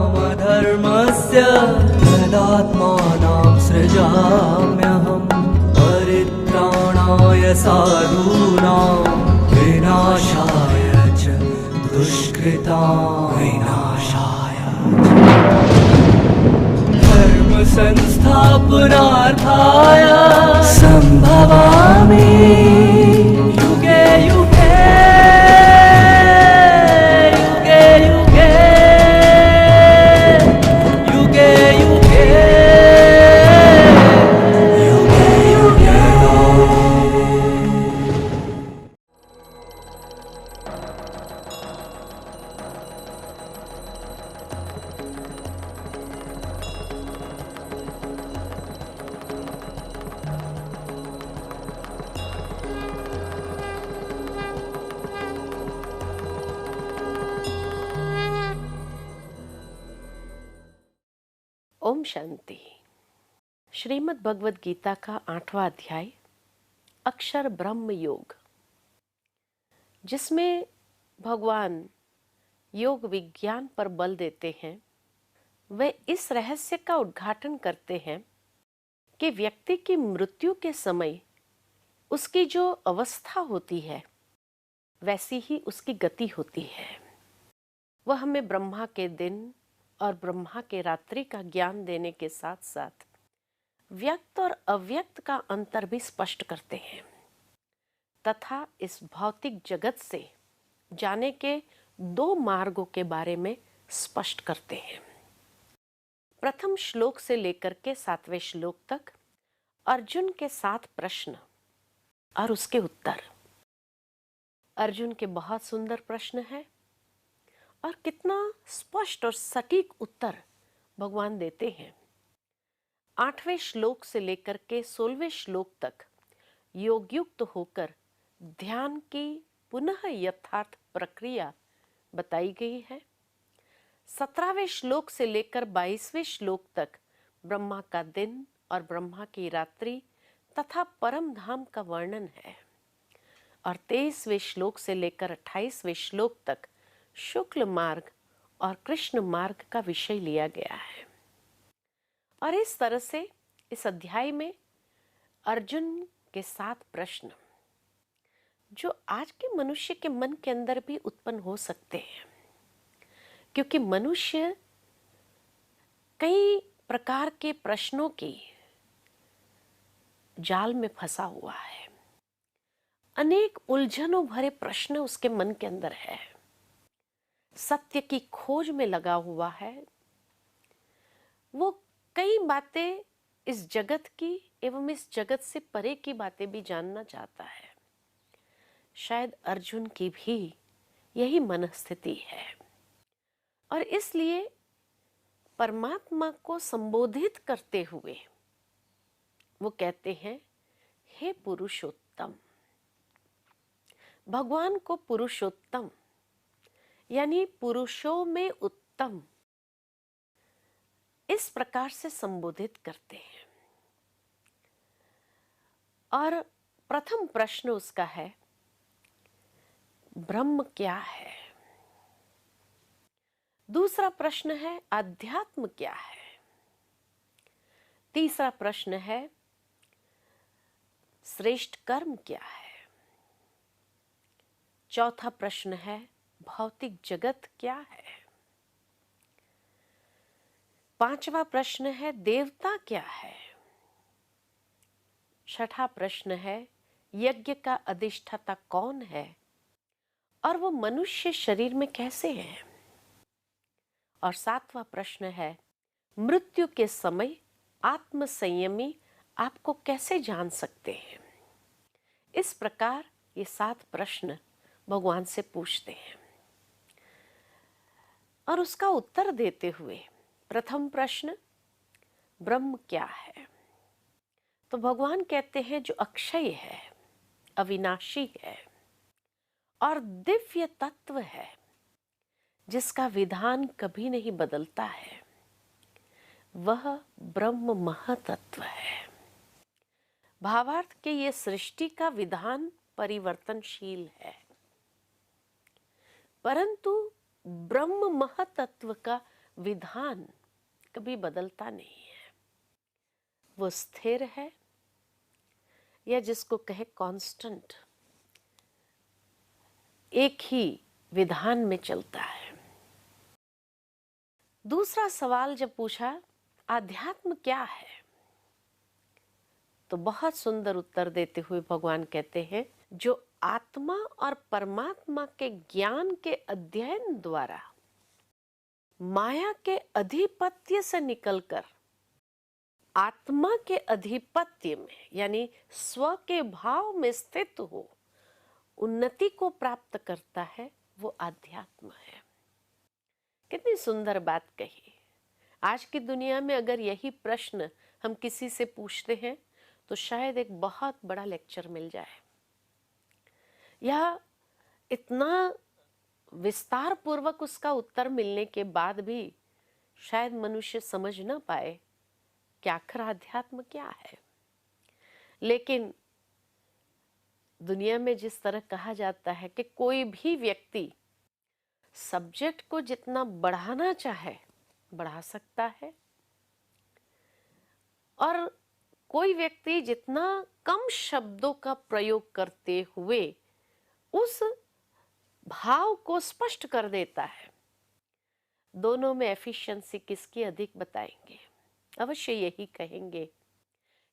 अभ्युत्थानामधर्मस्य तदात्मानं सृजाम्यहं परित्राणाय साधूनां विनाशाय च दुष्कृतां विनाशाय धर्म संस्थापनार्थाय संभवामि युगे युगे युगे युगे युगे युगे युगे ओम शांति। श्रीमद् भगवद गीता का 8वां अध्याय अक्षर ब्रह्म योग, जिसमें भगवान योग विज्ञान पर बल देते हैं, वे इस रहस्य का उद्घाटन करते हैं कि व्यक्ति की मृत्यु के समय उसकी जो अवस्था होती है वैसी ही उसकी गति होती है। वह हमें ब्रह्मा के दिन और ब्रह्मा के रात्रि का ज्ञान देने के साथ साथ व्यक्त और अव्यक्त का अंतर भी स्पष्ट करते हैं तथा इस भौतिक जगत से जाने के 2 मार्गों के बारे में स्पष्ट करते हैं। प्रथम श्लोक से लेकर के 7वें श्लोक तक अर्जुन के 7 प्रश्न और उसके उत्तर। अर्जुन के बहुत सुंदर प्रश्न है और कितना स्पष्ट और सटीक उत्तर भगवान देते हैं। 8वें श्लोक से लेकर के 16वें श्लोक तक योगयुक्त होकर ध्यान की पुनः यथार्थ प्रक्रिया बताई गई है। 17वें श्लोक से लेकर 22वें श्लोक तक ब्रह्मा का दिन और ब्रह्मा की रात्रि तथा परम धाम का वर्णन है और 23वें श्लोक से लेकर 28वें श्लोक तक शुक्ल मार्ग और कृष्ण मार्ग का विषय लिया गया है। और इस तरह से इस अध्याय में अर्जुन के 7 प्रश्न जो आज के मनुष्य के मन के अंदर भी उत्पन्न हो सकते हैं, क्योंकि मनुष्य कई प्रकार के प्रश्नों की जाल में फंसा हुआ है। अनेक उलझनों भरे प्रश्न उसके मन के अंदर है। सत्य की खोज में लगा हुआ है। वो कई बातें इस जगत की एवं इस जगत से परे की बातें भी जानना चाहता है। शायद अर्जुन की भी यही मनस्थिति है और इसलिए परमात्मा को संबोधित करते हुए वो कहते हैं, हे पुरुषोत्तम। भगवान को पुरुषोत्तम यानी पुरुषों में उत्तम इस प्रकार से संबोधित करते हैं। और प्रथम प्रश्न उसका है, ब्रह्म क्या है? दूसरा प्रश्न है, अध्यात्म क्या है? तीसरा प्रश्न है, श्रेष्ठ कर्म क्या है? चौथा प्रश्न है, भौतिक जगत क्या है? 5वां प्रश्न है, देवता क्या है? 6ठा प्रश्न है, यज्ञ का अधिष्ठाता कौन है और वो मनुष्य शरीर में कैसे है? और 7वां प्रश्न है, मृत्यु के समय आत्म संयमी आपको कैसे जान सकते हैं? इस प्रकार ये 7 प्रश्न भगवान से पूछते हैं और उसका उत्तर देते हुए प्रथम प्रश्न, ब्रह्म क्या है? तो भगवान कहते हैं जो अक्षय है, अविनाशी है और दिव्य तत्व है, जिसका विधान कभी नहीं बदलता है, वह ब्रह्म महातत्व है। भावार्थ के ये सृष्टि का विधान परिवर्तनशील है, परंतु ब्रह्म महातत्व का विधान कभी बदलता नहीं है। वो स्थिर है, या जिसको कहे कांस्टेंट, एक ही विधान में चलता है। दूसरा सवाल जब पूछा आध्यात्म क्या है, तो बहुत सुंदर उत्तर देते हुए भगवान कहते हैं जो आत्मा और परमात्मा के ज्ञान के अध्ययन द्वारा माया के अधिपत्य से निकलकर आत्मा के अधिपत्य में यानी स्व के भाव में स्थित हो उन्नति को प्राप्त करता है, वो आध्यात्म है। कितनी सुंदर बात कही। आज की दुनिया में अगर यही प्रश्न हम किसी से पूछते हैं तो शायद एक बहुत बड़ा लेक्चर मिल जाए, या इतना विस्तार पूर्वक उसका उत्तर मिलने के बाद भी शायद मनुष्य समझ ना पाए कि आखिर आध्यात्म क्या है। लेकिन दुनिया में जिस तरह कहा जाता है कि कोई भी व्यक्ति सब्जेक्ट को जितना बढ़ाना चाहे बढ़ा सकता है, और कोई व्यक्ति जितना कम शब्दों का प्रयोग करते हुए उस भाव को स्पष्ट कर देता है, दोनों में एफिशिएंसी किसकी अधिक बताएंगे? अवश्य यही कहेंगे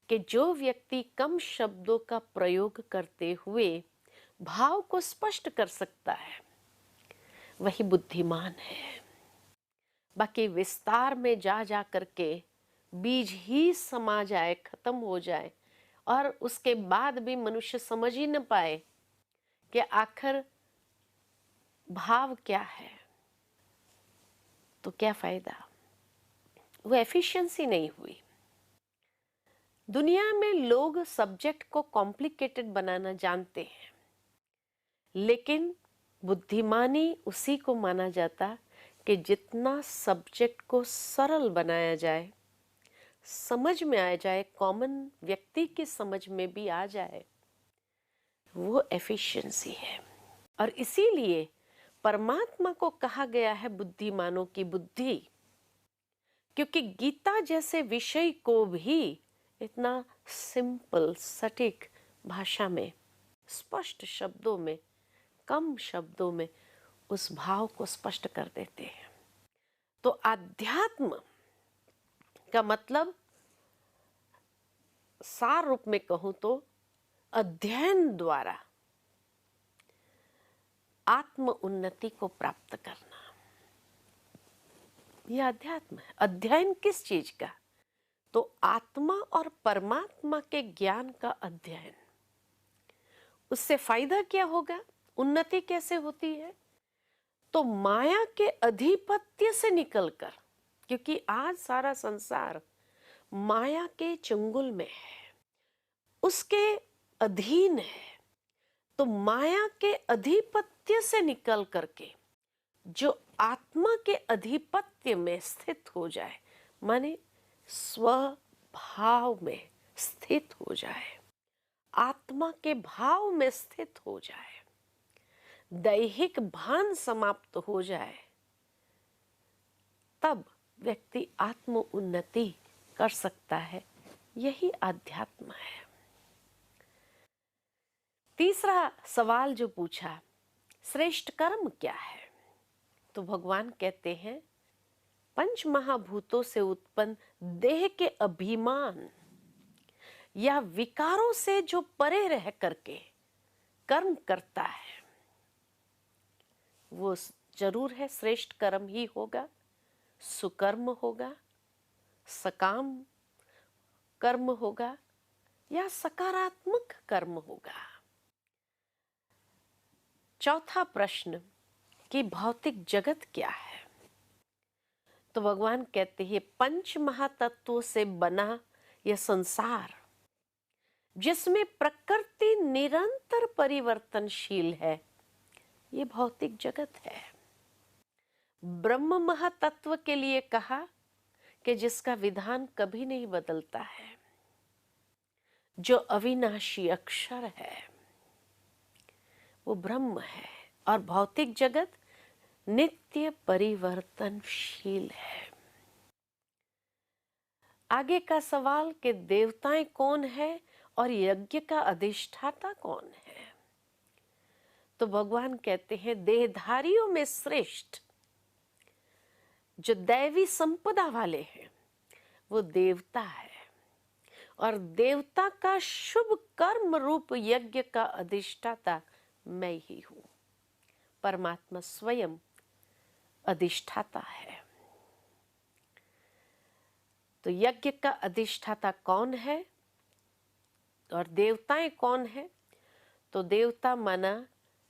कि जो व्यक्ति कम शब्दों का प्रयोग करते हुए भाव को स्पष्ट कर सकता है वही बुद्धिमान है। बाकी विस्तार में जा जा करके बीज ही समा जाए, खत्म हो जाए, और उसके बाद भी मनुष्य समझ ही न पाए कि आखिर भाव क्या है, तो क्या फायदा? वो एफिशिएंसी नहीं हुई। दुनिया में लोग सब्जेक्ट को कॉम्प्लिकेटेड बनाना जानते हैं, लेकिन बुद्धिमानी उसी को माना जाता कि जितना सब्जेक्ट को सरल बनाया जाए, समझ में आ जाए, कॉमन व्यक्ति की समझ में भी आ जाए, वो एफिशिएंसी है। और इसीलिए परमात्मा को कहा गया है बुद्धिमानों की बुद्धि, क्योंकि गीता जैसे विषय को भी इतना सिंपल सटीक भाषा में, स्पष्ट शब्दों में, कम शब्दों में उस भाव को स्पष्ट कर देते हैं। तो आध्यात्म का मतलब सार रूप में कहूं तो अध्ययन द्वारा आत्म उन्नति को प्राप्त करना, यह अध्यात्म है। अध्ययन किस चीज का? तो आत्मा और परमात्मा के ज्ञान का अध्ययन। उससे फायदा क्या होगा? उन्नति कैसे होती है? तो माया के अधिपत्य से निकलकर, क्योंकि आज सारा संसार माया के चंगुल में है, उसके अधीन है, तो माया के अधिपत्य से निकल करके जो आत्मा के अधिपत्य में स्थित हो जाए, माने स्वभाव में स्थित हो जाए, आत्मा के भाव में स्थित हो जाए, दैहिक भान समाप्त हो जाए, तब व्यक्ति आत्म उन्नति कर सकता है। यही आध्यात्म है। तीसरा सवाल जो पूछा, श्रेष्ठ कर्म क्या है? तो भगवान कहते हैं पंच महाभूतों से उत्पन्न देह के अभिमान या विकारों से जो परे रह करके कर्म करता है, वो जरूर है श्रेष्ठ कर्म ही होगा, सुकर्म होगा, सकाम कर्म होगा या सकारात्मक कर्म होगा। चौथा प्रश्न कि भौतिक जगत क्या है? तो भगवान कहते हैं पंच महातत्वों से बना यह संसार जिसमें प्रकृति निरंतर परिवर्तनशील है, ये भौतिक जगत है। ब्रह्म महातत्व के लिए कहा कि जिसका विधान कभी नहीं बदलता है, जो अविनाशी अक्षर है, वो ब्रह्म है। और भौतिक जगत नित्य परिवर्तनशील है। आगे का सवाल कि देवताएं कौन है और यज्ञ का अधिष्ठाता कौन है, तो भगवान कहते हैं देहधारियों में श्रेष्ठ जो दैवी संपदा वाले हैं वो देवता है, और देवता का शुभ कर्म रूप यज्ञ का अधिष्ठाता मैं ही हूं। परमात्मा स्वयं अधिष्ठाता है। तो यज्ञ का अधिष्ठाता कौन है और देवताएं कौन है? तो देवता माना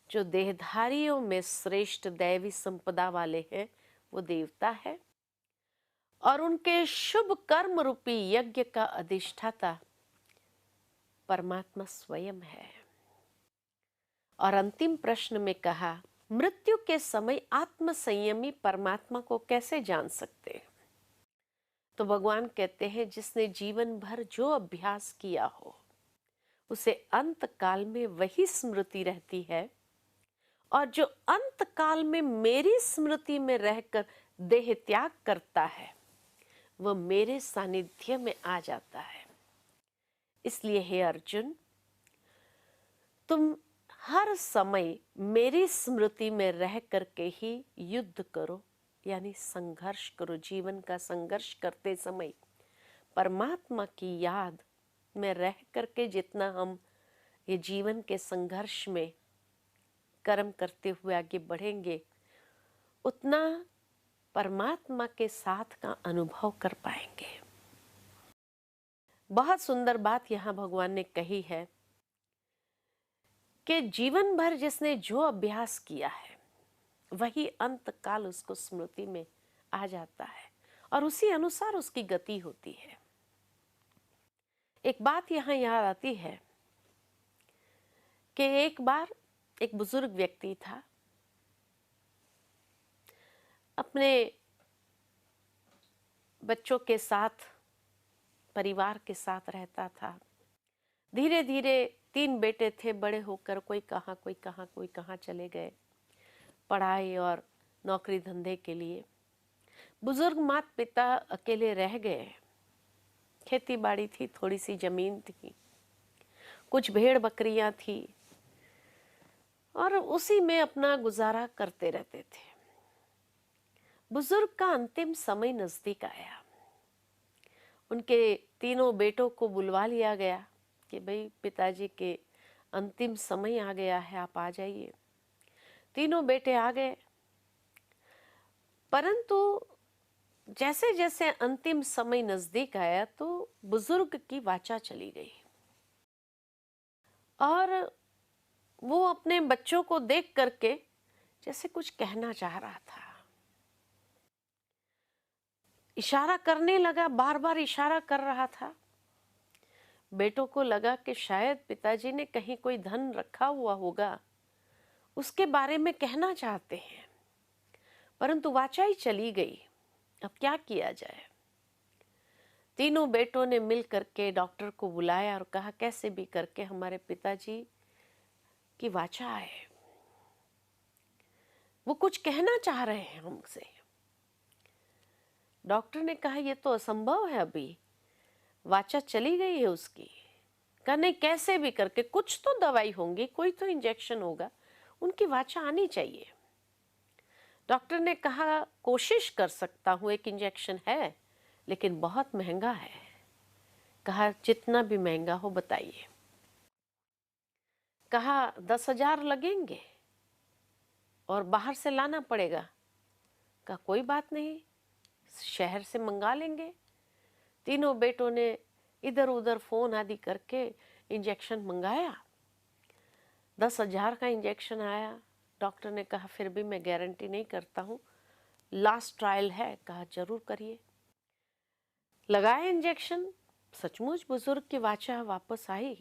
जो देहधारियों में श्रेष्ठ दैवी संपदा वाले हैं वो देवता है, और उनके शुभ कर्म रूपी यज्ञ का अधिष्ठाता परमात्मा स्वयं है। और अंतिम प्रश्न में कहा मृत्यु के समय आत्म संयमी परमात्मा को कैसे जान सकते हैं? तो भगवान कहते हैं जिसने जीवन भर जो अभ्यास किया हो उसे अंत काल में वही स्मृति रहती है, और जो अंत काल में मेरी स्मृति में रहकर देह त्याग करता है वह मेरे सानिध्य में आ जाता है। इसलिए हे अर्जुन, तुम हर समय मेरी स्मृति में रह करके ही युद्ध करो, यानी संघर्ष करो। जीवन का संघर्ष करते समय परमात्मा की याद में रह करके जितना हम ये जीवन के संघर्ष में कर्म करते हुए आगे बढ़ेंगे, उतना परमात्मा के साथ का अनुभव कर पाएंगे। बहुत सुंदर बात यहाँ भगवान ने कही है कि जीवन भर जिसने जो अभ्यास किया है वही अंत काल उसको स्मृति में आ जाता है, और उसी अनुसार उसकी गति होती है। एक बात यहाँ याद आती है कि एक बार एक बुजुर्ग व्यक्ति था, अपने बच्चों के साथ, परिवार के साथ रहता था। धीरे धीरे 3 बेटे थे, बड़े होकर कोई कहाँ कोई कहाँ कोई कहाँ चले गए पढ़ाई और नौकरी धंधे के लिए। बुजुर्ग माता पिता अकेले रह गए। खेती बाड़ी थी, थोड़ी सी जमीन थी, कुछ भेड़ बकरियां थी, और उसी में अपना गुजारा करते रहते थे। बुजुर्ग का अंतिम समय नजदीक आया। उनके 3 बेटों को बुलवा लिया गया कि भाई पिताजी के अंतिम समय आ गया है, आप आ जाइए। 3 बेटे आ गए, परंतु जैसे जैसे अंतिम समय नजदीक आया तो बुजुर्ग की वाचा चली गई, और वो अपने बच्चों को देख करके जैसे कुछ कहना चाह रहा था। इशारा करने लगा, बार बार इशारा कर रहा था। बेटों को लगा कि शायद पिताजी ने कहीं कोई धन रखा हुआ होगा, उसके बारे में कहना चाहते हैं, परंतु वाचा ही चली गई। अब क्या किया जाए? 3 बेटों ने मिल करके डॉक्टर को बुलाया और कहा कैसे भी करके हमारे पिताजी की वाचा आए, वो कुछ कहना चाह रहे हैं हमसे। डॉक्टर ने कहा ये तो असंभव है, अभी वाचा चली गई है उसकी। कहा नहीं, कैसे भी करके कुछ तो दवाई होंगी, कोई तो इंजेक्शन होगा, उनकी वाचा आनी चाहिए। डॉक्टर ने कहा कोशिश कर सकता हूँ, एक इंजेक्शन है लेकिन बहुत महंगा है। कहा जितना भी महंगा हो बताइए। कहा 10,000 लगेंगे और बाहर से लाना पड़ेगा। कहा कोई बात नहीं, शहर से मंगा लेंगे। 3 बेटों ने इधर उधर फोन आदि करके इंजेक्शन मंगाया। 10,000 का इंजेक्शन आया। डॉक्टर ने कहा फिर भी मैं गारंटी नहीं करता हूँ, लास्ट ट्रायल है। कहा जरूर करिए। लगाया इंजेक्शन, सचमुच बुजुर्ग की वाचा वापस आई।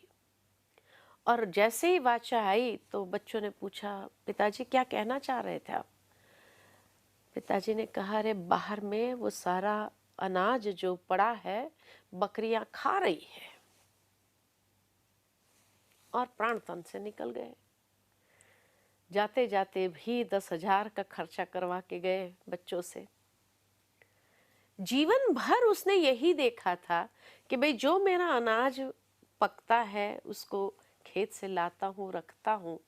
और जैसे ही वाचा आई तो बच्चों ने पूछा, पिताजी क्या कहना चाह रहे थे आप? पिताजी ने कहा, अरे बाहर में वो सारा अनाज जो पड़ा है बकरियां खा रही है। और प्राण तन से निकल गए। जाते जाते भी 10,000 का खर्चा करवा के गए बच्चों से। जीवन भर उसने यही देखा था कि भाई जो मेरा अनाज पकता है उसको खेत से लाता हूँ, रखता हूँ,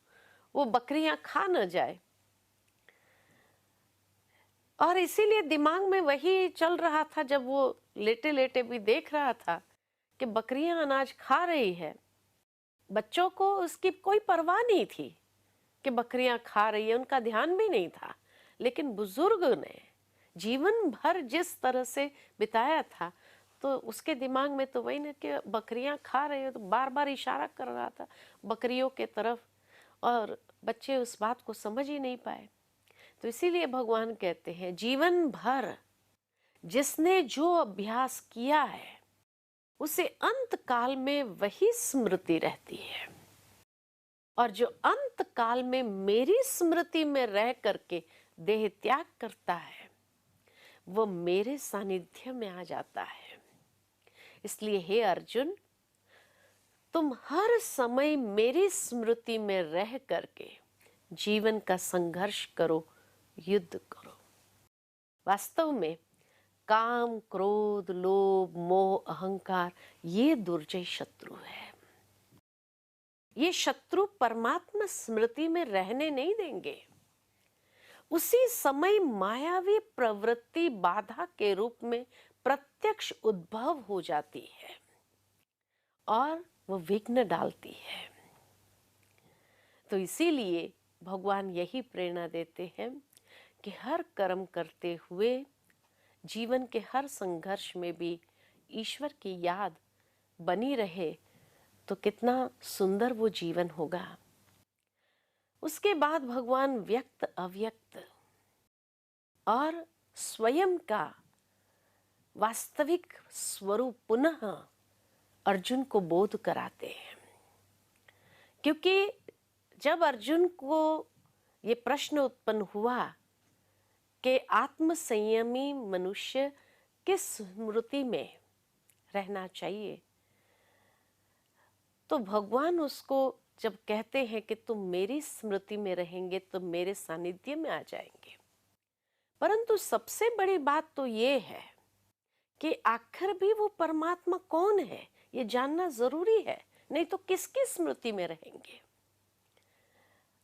वो बकरियां खा न जाए। और इसीलिए दिमाग में वही चल रहा था, जब वो लेटे लेटे भी देख रहा था कि बकरियां अनाज खा रही है। बच्चों को उसकी कोई परवाह नहीं थी कि बकरियां खा रही है, उनका ध्यान भी नहीं था। लेकिन बुजुर्ग ने जीवन भर जिस तरह से बिताया था, तो उसके दिमाग में तो वही ना कि बकरियां खा रही है, तो बार बार इशारा कर रहा था बकरियों के तरफ। और बच्चे उस बात को समझ ही नहीं पाए। तो इसीलिए भगवान कहते हैं, जीवन भर जिसने जो अभ्यास किया है उसे अंत काल में वही स्मृति रहती है। और जो अंत काल में मेरी स्मृति में रह करके देह त्याग करता है, वो मेरे सानिध्य में आ जाता है। इसलिए हे अर्जुन, तुम हर समय मेरी स्मृति में रह करके जीवन का संघर्ष करो, युद्ध करो। वास्तव में काम, क्रोध, लोभ, मोह, अहंकार ये दुर्जय शत्रु है। ये शत्रु परमात्मा स्मृति में रहने नहीं देंगे। उसी समय मायावी प्रवृत्ति बाधा के रूप में प्रत्यक्ष उद्भव हो जाती है और वो विघ्न डालती है। तो इसीलिए भगवान यही प्रेरणा देते हैं कि हर कर्म करते हुए जीवन के हर संघर्ष में भी ईश्वर की याद बनी रहे, तो कितना सुंदर वो जीवन होगा। उसके बाद भगवान व्यक्त, अव्यक्त और स्वयं का वास्तविक स्वरूप पुनः अर्जुन को बोध कराते हैं। क्योंकि जब अर्जुन को ये प्रश्न उत्पन्न हुआ कि आत्म संयमी मनुष्य किस स्मृति में रहना चाहिए, तो भगवान उसको जब कहते हैं कि तुम मेरी स्मृति में रहेंगे तो मेरे सानिध्य में आ जाएंगे। परंतु सबसे बड़ी बात तो ये है कि आखिर भी वो परमात्मा कौन है ये जानना जरूरी है, नहीं तो किसकी स्मृति में रहेंगे।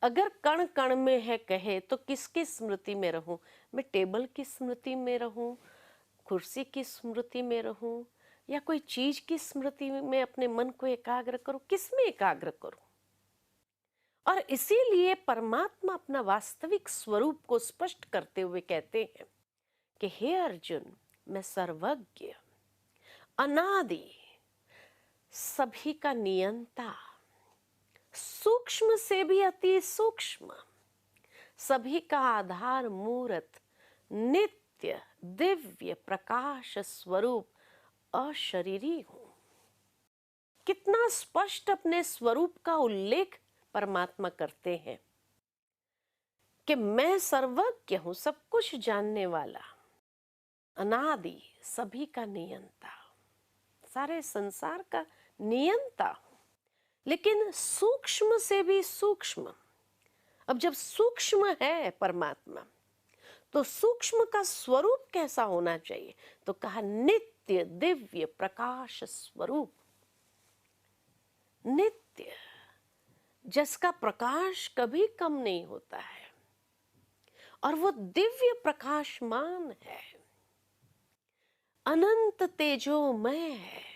अगर कण कण में है कहे तो किसकी स्मृति में रहूं? मैं टेबल की स्मृति में रहूं, कुर्सी की स्मृति में रहूं, या कोई चीज की स्मृति में अपने मन को एकाग्र करूं? किस में एकाग्र करूं? और इसीलिए परमात्मा अपना वास्तविक स्वरूप को स्पष्ट करते हुए कहते हैं कि हे अर्जुन, मैं सर्वज्ञ, अनादि, सभी का नियंता, सूक्ष्म से भी अति सूक्ष्म, सभी का आधार मूर्त, नित्य दिव्य प्रकाश स्वरूप अशरीरी हूं। कितना स्पष्ट अपने स्वरूप का उल्लेख परमात्मा करते हैं कि मैं सर्वज्ञ हूं, सब कुछ जानने वाला, अनादि, सभी का नियंता, सारे संसार का नियंता हूं। लेकिन सूक्ष्म से भी सूक्ष्म। अब जब सूक्ष्म है परमात्मा, तो सूक्ष्म का स्वरूप कैसा होना चाहिए? तो कहा नित्य दिव्य प्रकाश स्वरूप। नित्य, जिसका प्रकाश कभी कम नहीं होता है, और वो दिव्य प्रकाशमान है, अनंत तेजोमय है।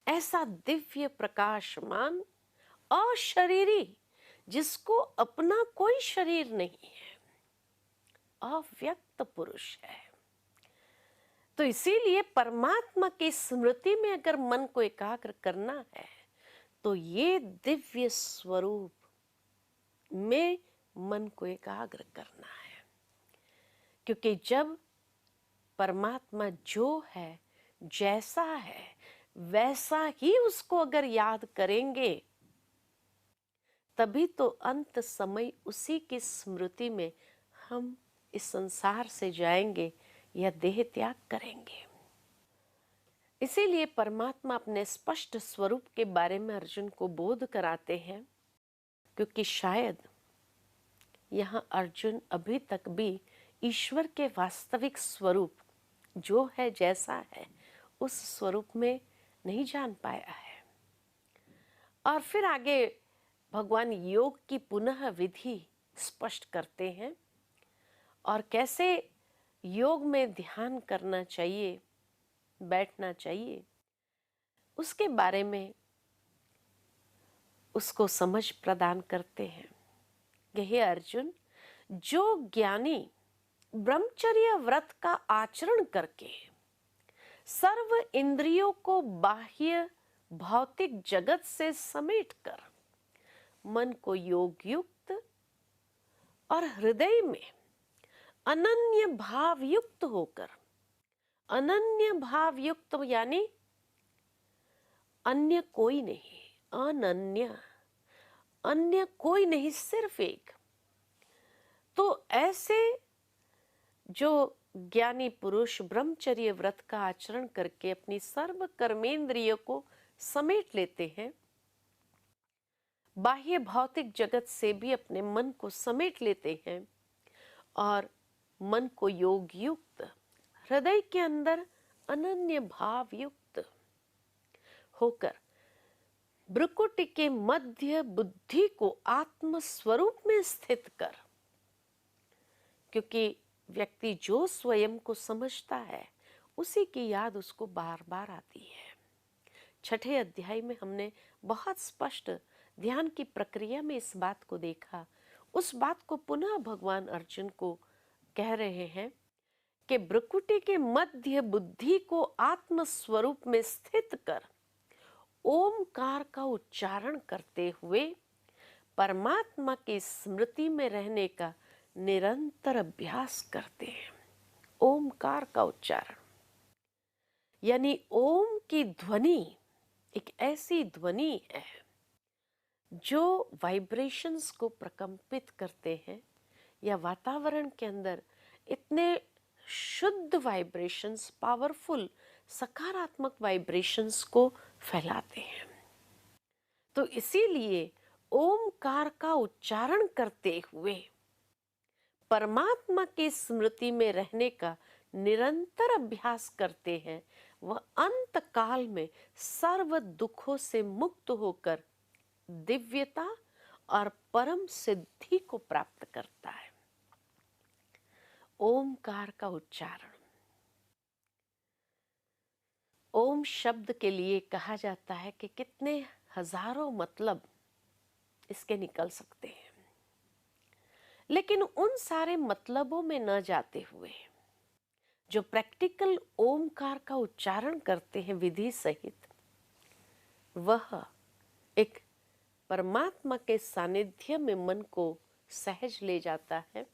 ऐसा दिव्य प्रकाशमान अशरीरी, जिसको अपना कोई शरीर नहीं है, अव्यक्त पुरुष है। तो इसीलिए परमात्मा की स्मृति में अगर मन को एकाग्र करना है, तो ये दिव्य स्वरूप में मन को एकाग्र करना है। क्योंकि जब परमात्मा जो है, जैसा है, वैसा ही उसको अगर याद करेंगे, तभी तो अंत समय उसी की स्मृति में हम इस संसार से जाएंगे या देह त्याग करेंगे। इसीलिए परमात्मा अपने स्पष्ट स्वरूप के बारे में अर्जुन को बोध कराते हैं, क्योंकि शायद यहाँ अर्जुन अभी तक भी ईश्वर के वास्तविक स्वरूप जो है, जैसा है, उस स्वरूप में नहीं जान पाया है। और फिर आगे भगवान योग की पुनः विधि स्पष्ट करते हैं और कैसे योग में ध्यान करना चाहिए, बैठना चाहिए, उसके बारे में उसको समझ प्रदान करते हैं कि हे अर्जुन, जो ज्ञानी ब्रह्मचर्य व्रत का आचरण करके सर्व इंद्रियों को बाह्य भौतिक जगत से समेटकर मन को योग युक्त और हृदय में अनन्य भाव युक्त होकर, अनन्य भाव युक्त यानी अन्य कोई नहीं, अनन्य, अन्य कोई नहीं, सिर्फ एक। तो ऐसे जो ज्ञानी पुरुष ब्रह्मचर्य व्रत का आचरण करके अपनी सर्व कर्मेंद्रियों को समेट लेते हैं, बाह्य भौतिक जगत से भी अपने मन को समेट लेते हैं और मन को योग युक्त, हृदय के अंदर अनन्य भाव युक्त होकर भ्रुकुटी के मध्य बुद्धि को आत्म स्वरूप में स्थित कर, क्योंकि व्यक्ति जो स्वयं को समझता है उसी की याद उसको बार बार आती है। छठे अध्याय में हमने बहुत स्पष्ट ध्यान की प्रक्रिया में इस बात को देखा। उस बात को पुनः भगवान अर्जुन को कह रहे हैं कि भ्रुकुटी के मध्य बुद्धि को आत्म स्वरूप में स्थित कर ओमकार का उच्चारण करते हुए परमात्मा की स्मृति में रहने का निरंतर अभ्यास करते हैं। ओमकार का उच्चारण यानी ओम की ध्वनि एक ऐसी ध्वनि है जो वाइब्रेशंस को प्रकंपित करते हैं या वातावरण के अंदर इतने शुद्ध वाइब्रेशंस, पावरफुल सकारात्मक वाइब्रेशंस को फैलाते हैं। तो इसीलिए ओमकार का उच्चारण करते हुए परमात्मा की स्मृति में रहने का निरंतर अभ्यास करते हैं, वह अंत काल में सर्व दुखों से मुक्त होकर दिव्यता और परम सिद्धि को प्राप्त करता है। ओमकार का उच्चारण, ओम शब्द के लिए कहा जाता है कि कितने हजारों मतलब इसके निकल सकते हैं, लेकिन उन सारे मतलबों में न जाते हुए जो प्रैक्टिकल ओमकार का उच्चारण करते हैं विधि सहित, वह एक परमात्मा के सानिध्य में मन को सहज ले जाता है,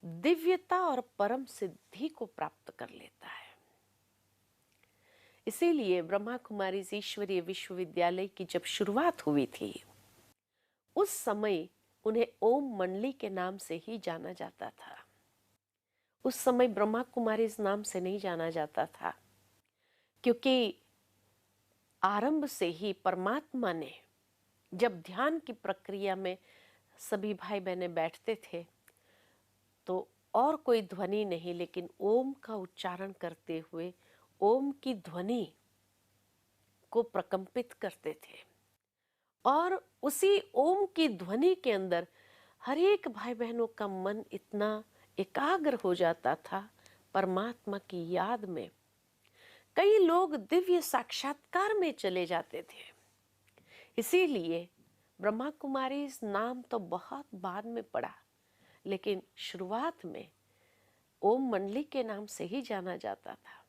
दिव्यता और परम सिद्धि को प्राप्त कर लेता है। इसीलिए ब्रह्मा कुमारी ईश्वरीय विश्वविद्यालय की जब शुरुआत हुई थी, उस समय उन्हें ओम मंडली के नाम से ही जाना जाता था। उस समय ब्रह्मा कुमारी इस नाम से नहीं जाना जाता था, क्योंकि आरंभ से ही परमात्मा ने जब ध्यान की प्रक्रिया में सभी भाई बहने बैठते थे तो और कोई ध्वनि नहीं लेकिन ओम का उच्चारण करते हुए ओम की ध्वनि को प्रकंपित करते थे और उसी ओम की ध्वनि के अंदर हर एक भाई बहनों का मन इतना एकाग्र हो जाता था परमात्मा की याद में। कई लोग दिव्य साक्षात्कार में चले जाते थे। इसीलिए ब्रह्मा कुमारी इस नाम तो बहुत बाद में पड़ा, लेकिन शुरुआत में ओम मंडली के नाम से ही जाना जाता था।